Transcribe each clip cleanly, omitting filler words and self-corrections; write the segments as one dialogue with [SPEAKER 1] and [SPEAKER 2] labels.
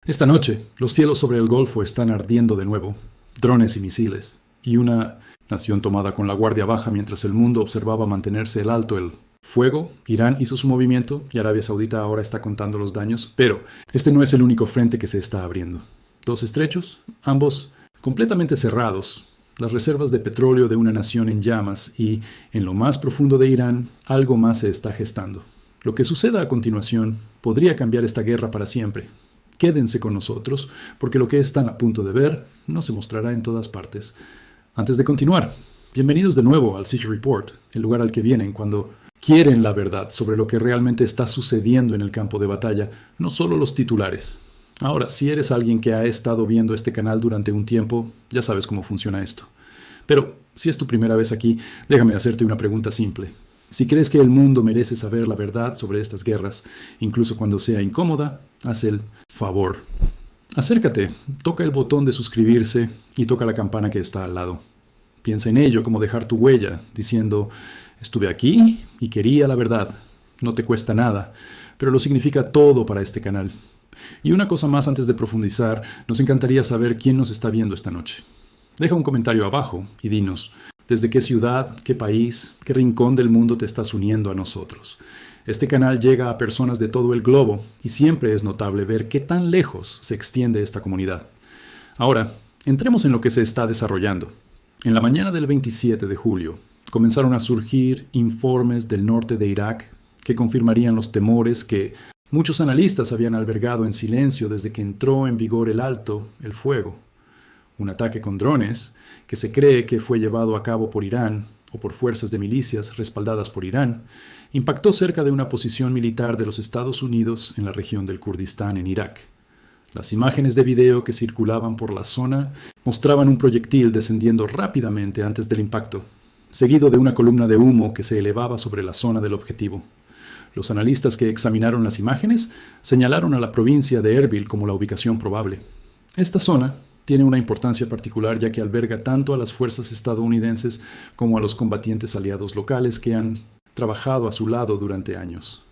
[SPEAKER 1] Esta noche, los cielos sobre el Golfo están ardiendo de nuevo, drones y misiles, y una nación tomada con la guardia baja mientras el mundo observaba mantenerse el alto el fuego. Irán hizo su movimiento y Arabia Saudita ahora está contando los daños, pero este no es el único frente que se está abriendo. Dos estrechos, ambos completamente cerrados, las reservas de petróleo de una nación en llamas y, en lo más profundo de Irán, algo más se está gestando. Lo que suceda a continuación podría cambiar esta guerra para siempre. Quédense con nosotros, porque lo que están a punto de ver no se mostrará en todas partes. Antes de continuar, bienvenidos de nuevo al Siege Report, el lugar al que vienen cuando quieren la verdad sobre lo que realmente está sucediendo en el campo de batalla, no solo los titulares. Ahora, si eres alguien que ha estado viendo este canal durante un tiempo, ya sabes cómo funciona esto. Pero, si es tu primera vez aquí, déjame hacerte una pregunta simple. Si crees que el mundo merece saber la verdad sobre estas guerras, incluso cuando sea incómoda, haz el favor. Acércate, toca el botón de suscribirse y toca la campana que está al lado. Piensa en ello como dejar tu huella, diciendo, estuve aquí y quería la verdad. No te cuesta nada, pero lo significa todo para este canal. Y una cosa más antes de profundizar, nos encantaría saber quién nos está viendo esta noche. Deja un comentario abajo y dinos, ¿desde qué ciudad, qué país, qué rincón del mundo te estás uniendo a nosotros? Este canal llega a personas de todo el globo y siempre es notable ver qué tan lejos se extiende esta comunidad. Ahora, entremos en lo que se está desarrollando. En la mañana del 27 de julio, comenzaron a surgir informes del norte de Irak que confirmarían los temores que muchos analistas habían albergado en silencio desde que entró en vigor el alto el fuego. Un ataque con drones, que se cree que fue llevado a cabo por Irán o por fuerzas de milicias respaldadas por Irán, impactó cerca de una posición militar de los Estados Unidos en la región del Kurdistán en Irak. Las imágenes de video que circulaban por la zona mostraban un proyectil descendiendo rápidamente antes del impacto, seguido de una columna de humo que se elevaba sobre la zona del objetivo. Los analistas que examinaron las imágenes señalaron a la provincia de Erbil como la ubicación probable. Esta zona tiene una importancia particular ya que alberga tanto a las fuerzas estadounidenses como a los combatientes aliados locales que han trabajado a su lado durante años.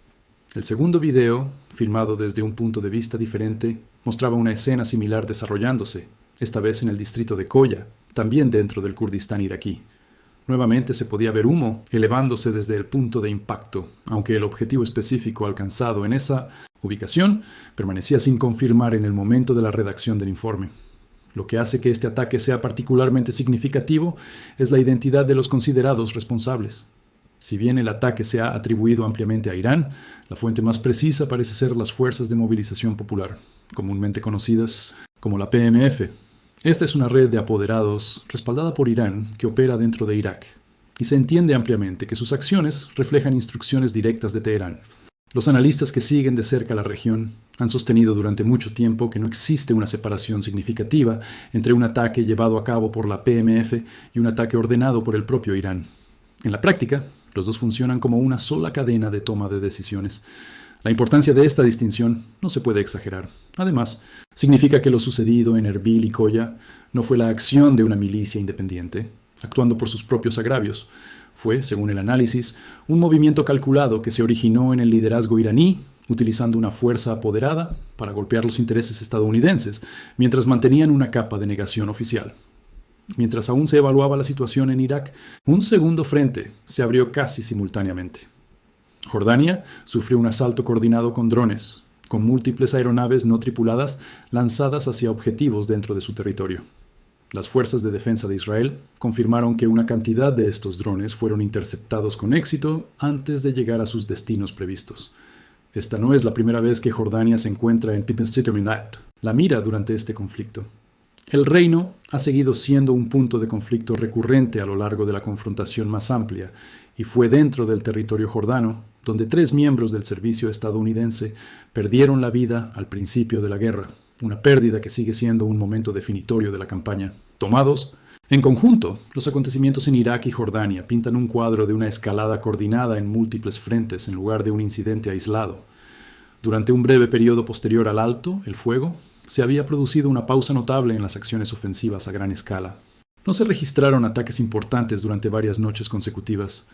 [SPEAKER 1] El segundo video, filmado desde un punto de vista diferente, mostraba una escena similar desarrollándose, esta vez en el distrito de Koya, también dentro del Kurdistán iraquí. Nuevamente se podía ver humo elevándose desde el punto de impacto, aunque el objetivo específico alcanzado en esa ubicación permanecía sin confirmar en el momento de la redacción del informe. Lo que hace que este ataque sea particularmente significativo es la identidad de los considerados responsables. Si bien el ataque se ha atribuido ampliamente a Irán, la fuente más precisa parece ser las Fuerzas de Movilización Popular, comúnmente conocidas como la PMF. Esta es una red de apoderados respaldada por Irán que opera dentro de Irak, y se entiende ampliamente que sus acciones reflejan instrucciones directas de Teherán. Los analistas que siguen de cerca la región han sostenido durante mucho tiempo que no existe una separación significativa entre un ataque llevado a cabo por la PMF y un ataque ordenado por el propio Irán. En la práctica, los dos funcionan como una sola cadena de toma de decisiones. La importancia de esta distinción no se puede exagerar. Además, significa que lo sucedido en Erbil y Koya no fue la acción de una milicia independiente, actuando por sus propios agravios. Fue, según el análisis, un movimiento calculado que se originó en el liderazgo iraní, utilizando una fuerza apoderada para golpear los intereses estadounidenses, mientras mantenían una capa de negación oficial. Mientras aún se evaluaba la situación en Irak, un segundo frente se abrió casi simultáneamente. Jordania sufrió un asalto coordinado con drones, con múltiples aeronaves no tripuladas lanzadas hacia objetivos dentro de su territorio. Las fuerzas de defensa de Israel confirmaron que una cantidad de estos drones fueron interceptados con éxito antes de llegar a sus destinos previstos. Esta no es la primera vez que Jordania se encuentra en la mira durante este conflicto. El reino ha seguido siendo un punto de conflicto recurrente a lo largo de la confrontación más amplia, y fue dentro del territorio jordano donde 3 miembros del servicio estadounidense perdieron la vida al principio de la guerra, una pérdida que sigue siendo un momento definitorio de la campaña. Tomados en conjunto, los acontecimientos en Irak y Jordania pintan un cuadro de una escalada coordinada en múltiples frentes en lugar de un incidente aislado. Durante un breve periodo posterior al alto, el fuego, se había producido una pausa notable en las acciones ofensivas a gran escala. No se registraron ataques importantes durante varias noches consecutivas.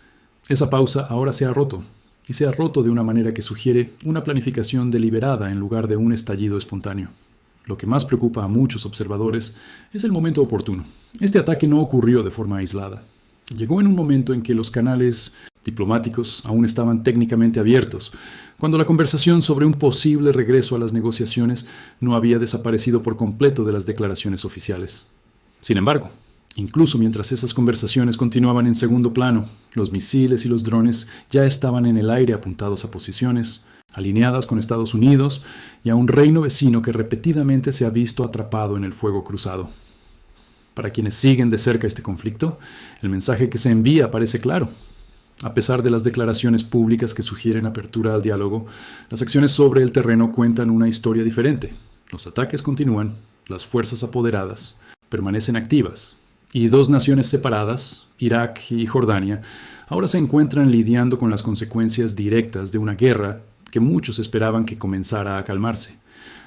[SPEAKER 1] Esa pausa ahora se ha roto, y se ha roto de una manera que sugiere una planificación deliberada en lugar de un estallido espontáneo. lo que más preocupa a muchos observadores es el momento oportuno. Este ataque no ocurrió de forma aislada. Llegó en un momento en que los canales diplomáticos aún estaban técnicamente abiertos, cuando la conversación sobre un posible regreso a las negociaciones no había desaparecido por completo de las declaraciones oficiales. Sin embargo, incluso mientras esas conversaciones continuaban en segundo plano, los misiles y los drones ya estaban en el aire apuntados a posiciones alineadas con Estados Unidos y a un reino vecino que repetidamente se ha visto atrapado en el fuego cruzado. Para quienes siguen de cerca este conflicto, el mensaje que se envía parece claro. A pesar de las declaraciones públicas que sugieren apertura al diálogo, las acciones sobre el terreno cuentan una historia diferente. Los ataques continúan, las fuerzas apoderadas permanecen activas, y dos naciones separadas, Irak y Jordania, ahora se encuentran lidiando con las consecuencias directas de una guerra que muchos esperaban que comenzara a calmarse.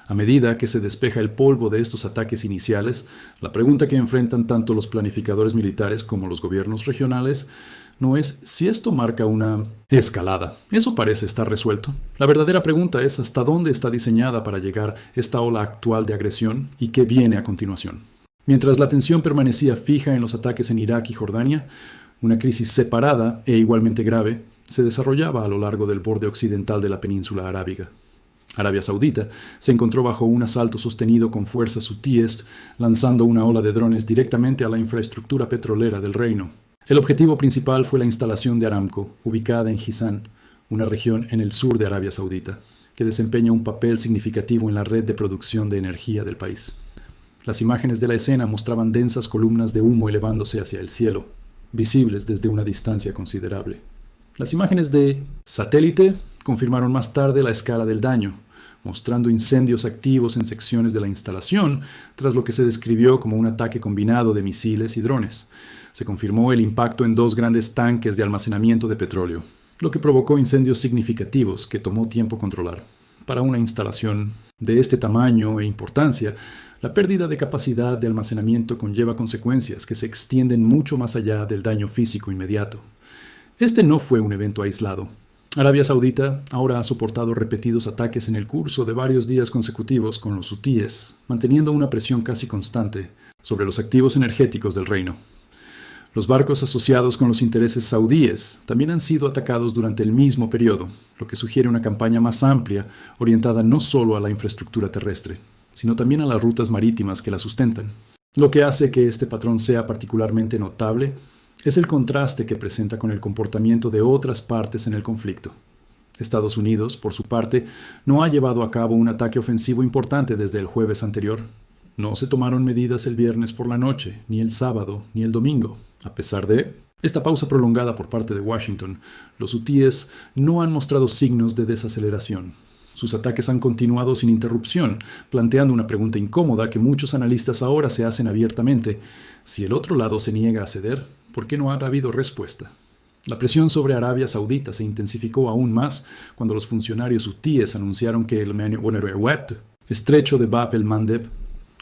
[SPEAKER 1] A medida que se despeja el polvo de estos ataques iniciales, la pregunta que enfrentan tanto los planificadores militares como los gobiernos regionales no es si esto marca una escalada. Eso parece estar resuelto. La verdadera pregunta es hasta dónde está diseñada para llegar esta ola actual de agresión y qué viene a continuación. Mientras la atención permanecía fija en los ataques en Irak y Jordania, una crisis separada e igualmente grave se desarrollaba a lo largo del borde occidental de la península arábiga. Arabia Saudita se encontró bajo un asalto sostenido con fuerzas hutíes, lanzando una ola de drones directamente a la infraestructura petrolera del reino. El objetivo principal fue la instalación de Aramco, ubicada en Jizán, una región en el sur de Arabia Saudita, que desempeña un papel significativo en la red de producción de energía del país. Las imágenes de la escena mostraban densas columnas de humo elevándose hacia el cielo, visibles desde una distancia considerable. Las imágenes de satélite confirmaron más tarde la escala del daño, mostrando incendios activos en secciones de la instalación, tras lo que se describió como un ataque combinado de misiles y drones. Se confirmó el impacto en dos grandes tanques de almacenamiento de petróleo, lo que provocó incendios significativos que tomó tiempo controlar. Para una instalación de este tamaño e importancia, la pérdida de capacidad de almacenamiento conlleva consecuencias que se extienden mucho más allá del daño físico inmediato. Este no fue un evento aislado. Arabia Saudita ahora ha soportado repetidos ataques en el curso de varios días consecutivos con los hutíes, manteniendo una presión casi constante sobre los activos energéticos del reino. Los barcos asociados con los intereses saudíes también han sido atacados durante el mismo periodo, lo que sugiere una campaña más amplia orientada no solo a la infraestructura terrestre, sino también a las rutas marítimas que la sustentan. Lo que hace que este patrón sea particularmente notable es el contraste que presenta con el comportamiento de otras partes en el conflicto. Estados Unidos, por su parte, no ha llevado a cabo un ataque ofensivo importante desde el jueves anterior. No se tomaron medidas el viernes por la noche, ni el sábado, ni el domingo. A pesar de esta pausa prolongada por parte de Washington, los hutíes no han mostrado signos de desaceleración. Sus ataques han continuado sin interrupción, planteando una pregunta incómoda que muchos analistas ahora se hacen abiertamente. Si el otro lado se niega a ceder, ¿por qué no ha habido respuesta? La presión sobre Arabia Saudita se intensificó aún más cuando los funcionarios hutíes anunciaron que el estrecho de Bab el-Mandeb,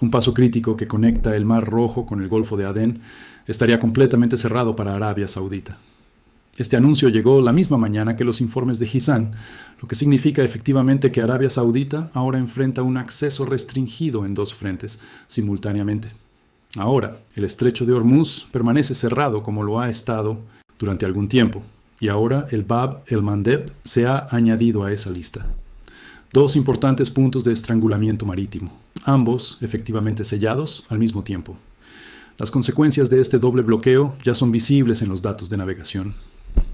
[SPEAKER 1] un paso crítico que conecta el Mar Rojo con el Golfo de Adén, estaría completamente cerrado para Arabia Saudita. Este anuncio llegó la misma mañana que los informes de Jizán, lo que significa efectivamente que Arabia Saudita ahora enfrenta un acceso restringido en dos frentes simultáneamente. Ahora, el estrecho de Hormuz permanece cerrado como lo ha estado durante algún tiempo, y ahora el Bab el-Mandeb se ha añadido a esa lista. Dos importantes puntos de estrangulamiento marítimo, ambos efectivamente sellados al mismo tiempo. Las consecuencias de este doble bloqueo ya son visibles en los datos de navegación.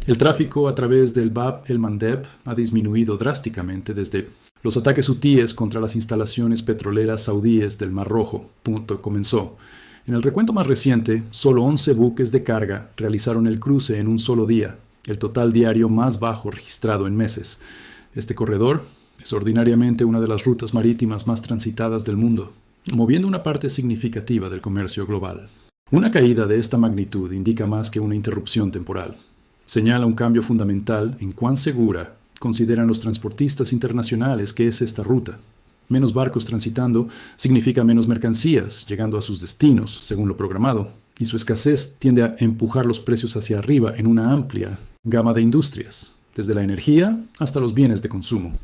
[SPEAKER 1] El tráfico a través del Bab el-Mandeb ha disminuido drásticamente desde los ataques hutíes contra las instalaciones petroleras saudíes del Mar Rojo, comenzó. En el recuento más reciente, solo 11 buques de carga realizaron el cruce en un solo día, el total diario más bajo registrado en meses. Este corredor es ordinariamente una de las rutas marítimas más transitadas del mundo, moviendo una parte significativa del comercio global. Una caída de esta magnitud indica más que una interrupción temporal. Señala un cambio fundamental en cuán segura consideran los transportistas internacionales que es esta ruta. Menos barcos transitando significa menos mercancías llegando a sus destinos, según lo programado, y su escasez tiende a empujar los precios hacia arriba en una amplia gama de industrias, desde la energía hasta los bienes de consumo.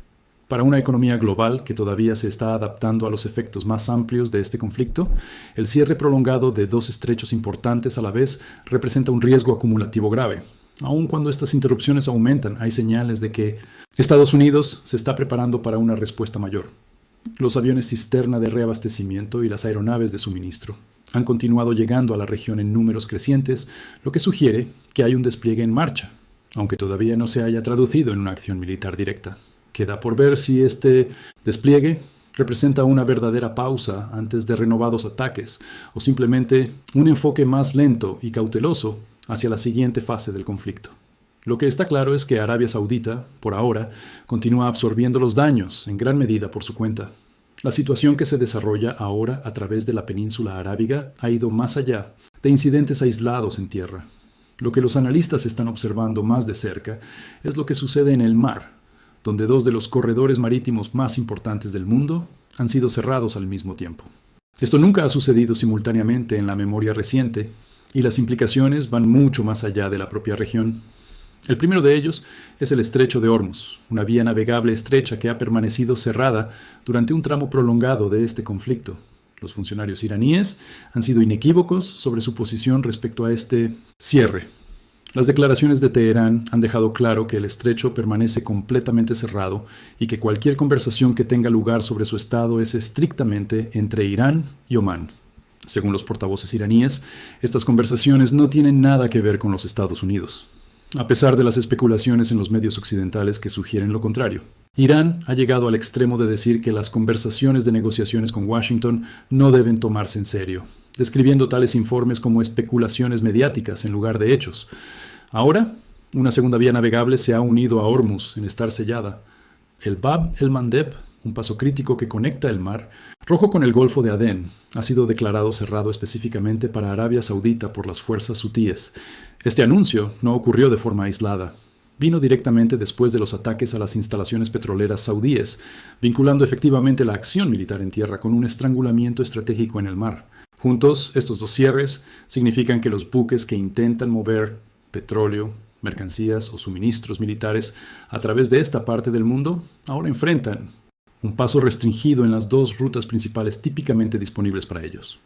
[SPEAKER 1] Para una economía global que todavía se está adaptando a los efectos más amplios de este conflicto, el cierre prolongado de dos estrechos importantes a la vez representa un riesgo acumulativo grave. Aun cuando estas interrupciones aumentan, hay señales de que Estados Unidos se está preparando para una respuesta mayor. Los aviones cisterna de reabastecimiento y las aeronaves de suministro han continuado llegando a la región en números crecientes, lo que sugiere que hay un despliegue en marcha, aunque todavía no se haya traducido en una acción militar directa. Queda por ver si este despliegue representa una verdadera pausa antes de renovados ataques o simplemente un enfoque más lento y cauteloso hacia la siguiente fase del conflicto. Lo que está claro es que Arabia Saudita, por ahora, continúa absorbiendo los daños, en gran medida por su cuenta. La situación que se desarrolla ahora a través de la península arábiga ha ido más allá de incidentes aislados en tierra. Lo que los analistas están observando más de cerca es lo que sucede en el mar, donde dos de los corredores marítimos más importantes del mundo han sido cerrados al mismo tiempo. Esto nunca ha sucedido simultáneamente en la memoria reciente, y las implicaciones van mucho más allá de la propia región. El primero de ellos es el Estrecho de Hormuz, una vía navegable estrecha que ha permanecido cerrada durante un tramo prolongado de este conflicto. Los funcionarios iraníes han sido inequívocos sobre su posición respecto a este cierre. Las declaraciones de Teherán han dejado claro que el estrecho permanece completamente cerrado y que cualquier conversación que tenga lugar sobre su estado es estrictamente entre Irán y Omán. Según los portavoces iraníes, estas conversaciones no tienen nada que ver con los Estados Unidos, a pesar de las especulaciones en los medios occidentales que sugieren lo contrario. Irán ha llegado al extremo de decir que las conversaciones de negociaciones con Washington no deben tomarse en serio, describiendo tales informes como especulaciones mediáticas en lugar de hechos. Ahora, una segunda vía navegable se ha unido a Hormuz en estar sellada. El Bab el-Mandeb, un paso crítico que conecta el Mar Rojo con el Golfo de Adén, ha sido declarado cerrado específicamente para Arabia Saudita por las fuerzas hutíes. Este anuncio no ocurrió de forma aislada. Vino directamente después de los ataques a las instalaciones petroleras saudíes, vinculando efectivamente la acción militar en tierra con un estrangulamiento estratégico en el mar. Juntos, estos dos cierres significan que los buques que intentan mover petróleo, mercancías o suministros militares a través de esta parte del mundo ahora enfrentan un paso restringido en las dos rutas principales típicamente disponibles para ellos.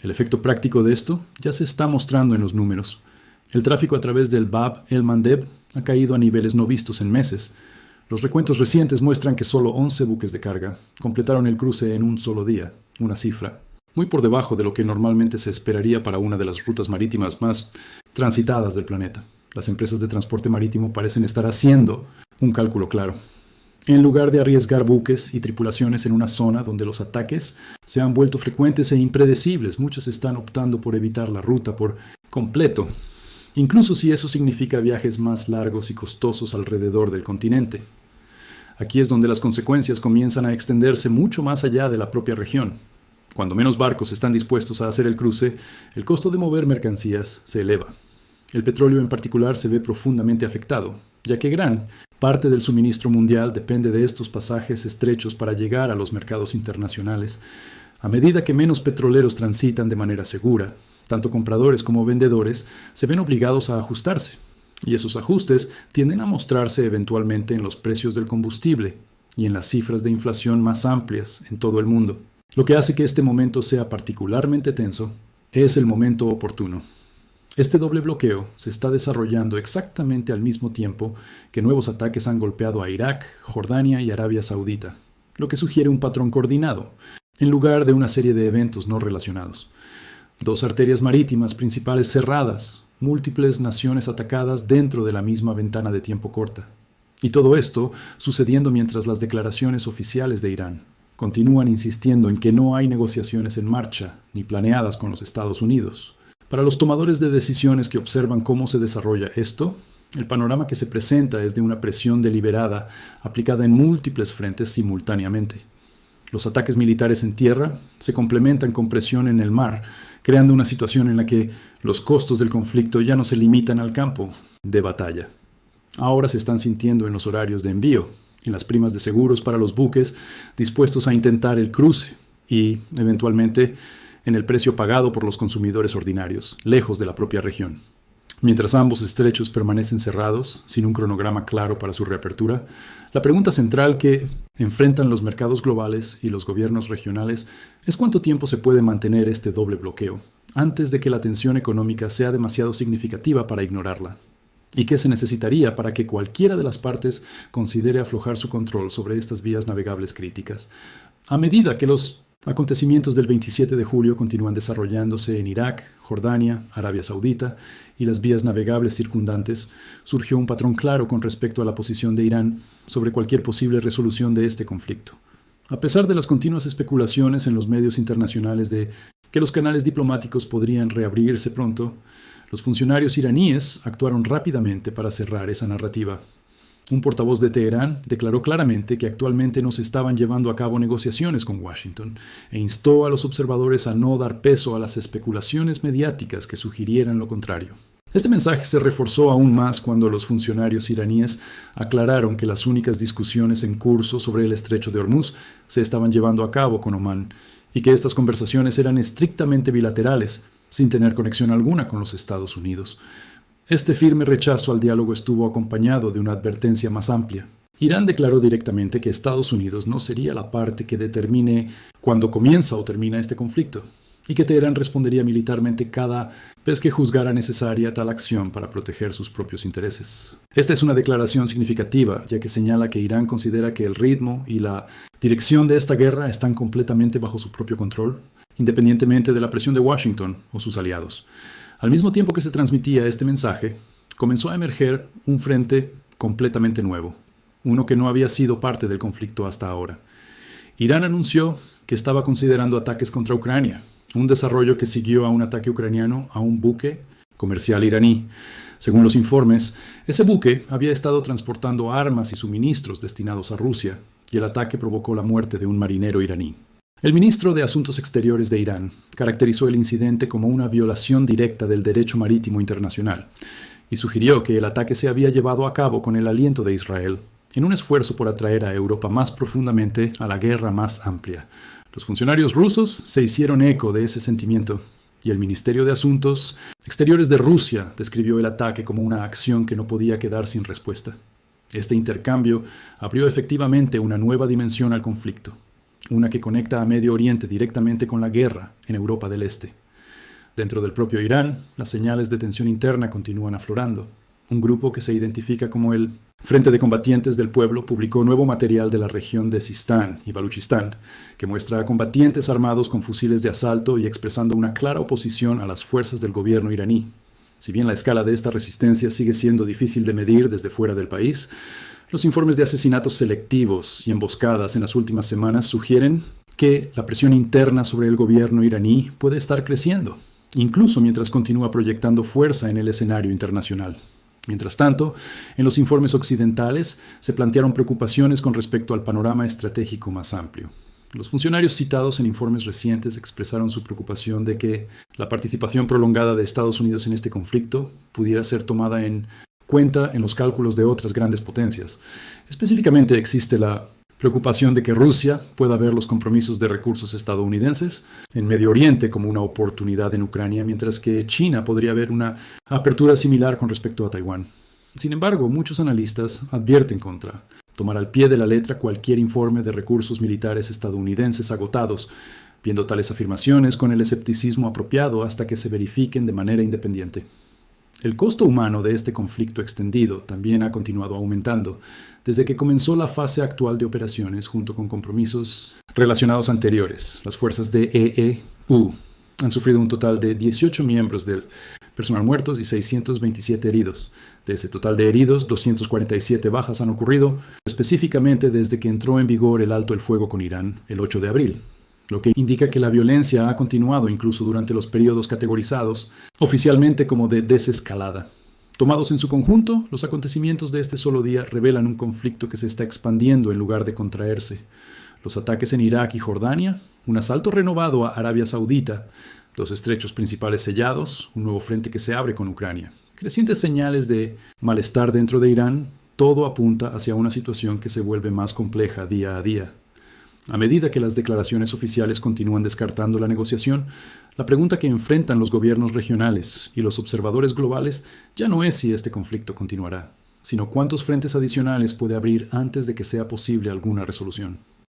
[SPEAKER 1] El efecto práctico de esto ya se está mostrando en los números. El tráfico a través del Bab el-Mandeb ha caído a niveles no vistos en meses. Los recuentos recientes muestran que solo 11 buques de carga completaron el cruce en un solo día, una cifra muy por debajo de lo que normalmente se esperaría para una de las rutas marítimas más transitadas del planeta. Las empresas de transporte marítimo parecen estar haciendo un cálculo claro. En lugar de arriesgar buques y tripulaciones en una zona donde los ataques se han vuelto frecuentes e impredecibles, muchos están optando por evitar la ruta por completo, incluso si eso significa viajes más largos y costosos alrededor del continente. Aquí es donde las consecuencias comienzan a extenderse mucho más allá de la propia región. Cuando menos barcos están dispuestos a hacer el cruce, el costo de mover mercancías se eleva. El petróleo en particular se ve profundamente afectado, ya que gran parte del suministro mundial depende de estos pasajes estrechos para llegar a los mercados internacionales. A medida que menos petroleros transitan de manera segura, tanto compradores como vendedores se ven obligados a ajustarse, y esos ajustes tienden a mostrarse eventualmente en los precios del combustible y en las cifras de inflación más amplias en todo el mundo. Lo que hace que este momento sea particularmente tenso es el momento oportuno. Este doble bloqueo se está desarrollando exactamente al mismo tiempo que nuevos ataques han golpeado a Irak, Jordania y Arabia Saudita, lo que sugiere un patrón coordinado, en lugar de una serie de eventos no relacionados. Dos arterias marítimas principales cerradas, múltiples naciones atacadas dentro de la misma ventana de tiempo corta. Y todo esto sucediendo mientras las declaraciones oficiales de Irán continúan insistiendo en que no hay negociaciones en marcha ni planeadas con los Estados Unidos. Para los tomadores de decisiones que observan cómo se desarrolla esto, el panorama que se presenta es de una presión deliberada aplicada en múltiples frentes simultáneamente. Los ataques militares en tierra se complementan con presión en el mar, creando una situación en la que los costos del conflicto ya no se limitan al campo de batalla. Ahora se están sintiendo en los horarios de envío, en las primas de seguros para los buques dispuestos a intentar el cruce y, eventualmente, en el precio pagado por los consumidores ordinarios, lejos de la propia región. Mientras ambos estrechos permanecen cerrados, sin un cronograma claro para su reapertura, la pregunta central que enfrentan los mercados globales y los gobiernos regionales es cuánto tiempo se puede mantener este doble bloqueo, antes de que la tensión económica sea demasiado significativa para ignorarla, y qué se necesitaría para que cualquiera de las partes considere aflojar su control sobre estas vías navegables críticas, a medida que los acontecimientos del 27 de julio continúan desarrollándose en Irak, Jordania, Arabia Saudita y las vías navegables circundantes. Surgió un patrón claro con respecto a la posición de Irán sobre cualquier posible resolución de este conflicto. A pesar de las continuas especulaciones en los medios internacionales de que los canales diplomáticos podrían reabrirse pronto, los funcionarios iraníes actuaron rápidamente para cerrar esa narrativa. Un portavoz de Teherán declaró claramente que actualmente no se estaban llevando a cabo negociaciones con Washington e instó a los observadores a no dar peso a las especulaciones mediáticas que sugirieran lo contrario. Este mensaje se reforzó aún más cuando los funcionarios iraníes aclararon que las únicas discusiones en curso sobre el estrecho de Hormuz se estaban llevando a cabo con Omán y que estas conversaciones eran estrictamente bilaterales, sin tener conexión alguna con los Estados Unidos. Este firme rechazo al diálogo estuvo acompañado de una advertencia más amplia. Irán declaró directamente que Estados Unidos no sería la parte que determine cuándo comienza o termina este conflicto, y que Teherán respondería militarmente cada vez que juzgara necesaria tal acción para proteger sus propios intereses. Esta es una declaración significativa, ya que señala que Irán considera que el ritmo y la dirección de esta guerra están completamente bajo su propio control, independientemente de la presión de Washington o sus aliados. Al mismo tiempo que se transmitía este mensaje, comenzó a emerger un frente completamente nuevo, uno que no había sido parte del conflicto hasta ahora. Irán anunció que estaba considerando ataques contra Ucrania, un desarrollo que siguió a un ataque ucraniano a un buque comercial iraní. Según los informes, ese buque había estado transportando armas y suministros destinados a Rusia, y el ataque provocó la muerte de un marinero iraní. El ministro de Asuntos Exteriores de Irán caracterizó el incidente como una violación directa del derecho marítimo internacional y sugirió que el ataque se había llevado a cabo con el aliento de Israel, en un esfuerzo por atraer a Europa más profundamente a la guerra más amplia. Los funcionarios rusos se hicieron eco de ese sentimiento y el Ministerio de Asuntos Exteriores de Rusia describió el ataque como una acción que no podía quedar sin respuesta. Este intercambio abrió efectivamente una nueva dimensión al conflicto, una que conecta a Medio Oriente directamente con la guerra en Europa del Este. Dentro del propio Irán, las señales de tensión interna continúan aflorando. Un grupo que se identifica como el Frente de Combatientes del Pueblo publicó nuevo material de la región de Sistán y Baluchistán, que muestra a combatientes armados con fusiles de asalto y expresando una clara oposición a las fuerzas del gobierno iraní. Si bien la escala de esta resistencia sigue siendo difícil de medir desde fuera del país, los informes de asesinatos selectivos y emboscadas en las últimas semanas sugieren que la presión interna sobre el gobierno iraní puede estar creciendo, incluso mientras continúa proyectando fuerza en el escenario internacional. Mientras tanto, en los informes occidentales se plantearon preocupaciones con respecto al panorama estratégico más amplio. Los funcionarios citados en informes recientes expresaron su preocupación de que la participación prolongada de Estados Unidos en este conflicto pudiera ser tomada en cuenta en los cálculos de otras grandes potencias. Específicamente existe la preocupación de que Rusia pueda ver los compromisos de recursos estadounidenses en Medio Oriente como una oportunidad en Ucrania, mientras que China podría ver una apertura similar con respecto a Taiwán. Sin embargo, muchos analistas advierten contra tomar al pie de la letra cualquier informe de recursos militares estadounidenses agotados, viendo tales afirmaciones con el escepticismo apropiado hasta que se verifiquen de manera independiente. El costo humano de este conflicto extendido también ha continuado aumentando desde que comenzó la fase actual de operaciones junto con compromisos relacionados anteriores. Las fuerzas de EEU han sufrido un total de 18 miembros del personal muertos y 627 heridos. De ese total de heridos, 247 bajas han ocurrido específicamente desde que entró en vigor el alto el fuego con Irán el 8 de abril. Lo que indica que la violencia ha continuado incluso durante los periodos categorizados oficialmente como de desescalada. Tomados en su conjunto, los acontecimientos de este solo día revelan un conflicto que se está expandiendo en lugar de contraerse. Los ataques en Irak y Jordania, un asalto renovado a Arabia Saudita, los estrechos principales sellados, un nuevo frente que se abre con Ucrania. Crecientes señales de malestar dentro de Irán, todo apunta hacia una situación que se vuelve más compleja día a día. A medida que las declaraciones oficiales continúan descartando la negociación, la pregunta que enfrentan los gobiernos regionales y los observadores globales ya no es si este conflicto continuará, sino cuántos frentes adicionales puede abrir antes de que sea posible alguna resolución.